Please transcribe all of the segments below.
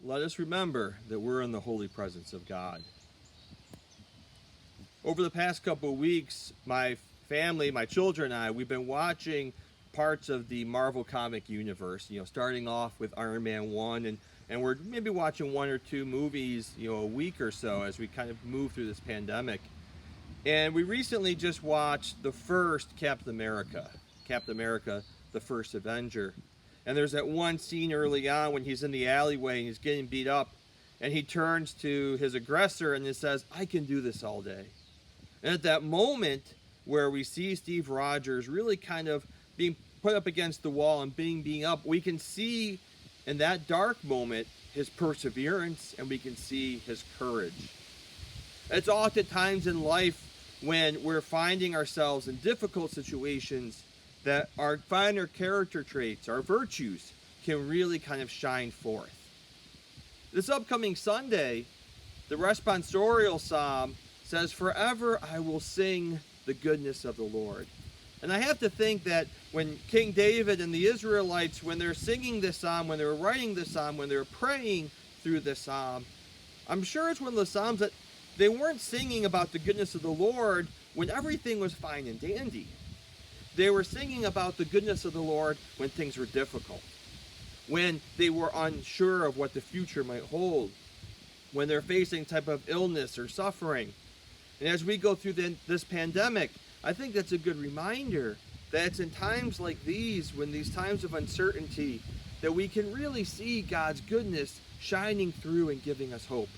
let us remember that we're in the holy presence of God. Over the past couple of weeks, my family, my children and I, we've been watching parts of the Marvel comic universe, starting off with Iron Man 1, and we're maybe watching one or two movies, a week or so as we kind of move through this pandemic. And we recently just watched the first Captain America, the First Avenger. And there's that one scene early on when he's in the alleyway and he's getting beat up, and he turns to his aggressor and he says, "I can do this all day." And at that moment where we see Steve Rogers really kind of being put up against the wall and being beaten up, we can see in that dark moment his perseverance, and we can see his courage. It's oftentimes in life when we're finding ourselves in difficult situations that our finer character traits, our virtues, can really kind of shine forth. This upcoming Sunday, the responsorial psalm says, "Forever I will sing the goodness of the Lord." And I have to think that when King David and the Israelites, when they're singing this psalm, when they're writing this psalm, when they're praying through this psalm, I'm sure it's one of the psalms that they weren't singing about the goodness of the Lord when everything was fine and dandy. They were singing about the goodness of the Lord when things were difficult, when they were unsure of what the future might hold, when they're facing type of illness or suffering. And as we go through this pandemic, I think that's a good reminder that it's in times like these, when these times of uncertainty, that we can really see God's goodness shining through and giving us hope.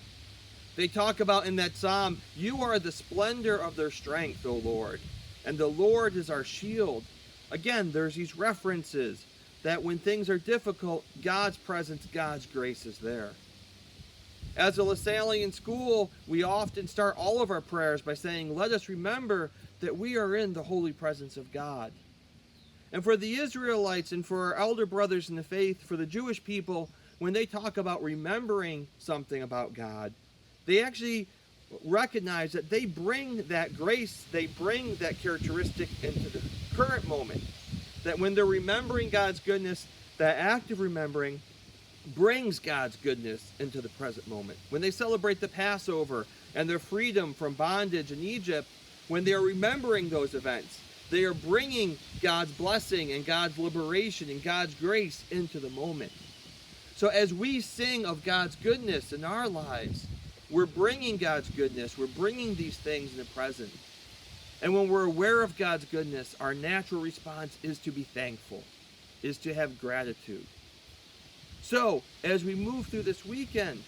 They talk about in that psalm, "You are the splendor of their strength, O Lord, and the Lord is our shield." Again, there's these references that when things are difficult, God's presence, God's grace is there. As a Lasallian school, we often start all of our prayers by saying, "Let us remember that we are in the holy presence of God." And for the Israelites and for our elder brothers in the faith, for the Jewish people, when they talk about remembering something about God, they actually recognize that they bring that grace, they bring that characteristic into the current moment. That when they're remembering God's goodness, that act of remembering brings God's goodness into the present moment. When they celebrate the Passover and their freedom from bondage in Egypt, when they are remembering those events, they are bringing God's blessing and God's liberation and God's grace into the moment. So as we sing of God's goodness in our lives, we're bringing God's goodness, we're bringing these things in the present. And when we're aware of God's goodness, our natural response is to be thankful, is to have gratitude. So, as we move through this weekend,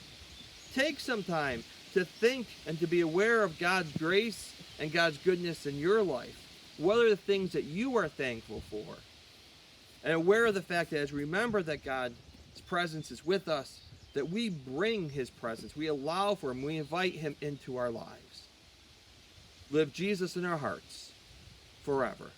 take some time to think and to be aware of God's grace and God's goodness in your life. What are the things that you are thankful for? And aware of the fact that as we remember that God's presence is with us, that we bring his presence, we allow for him, we invite him into our lives. Live Jesus in our hearts forever.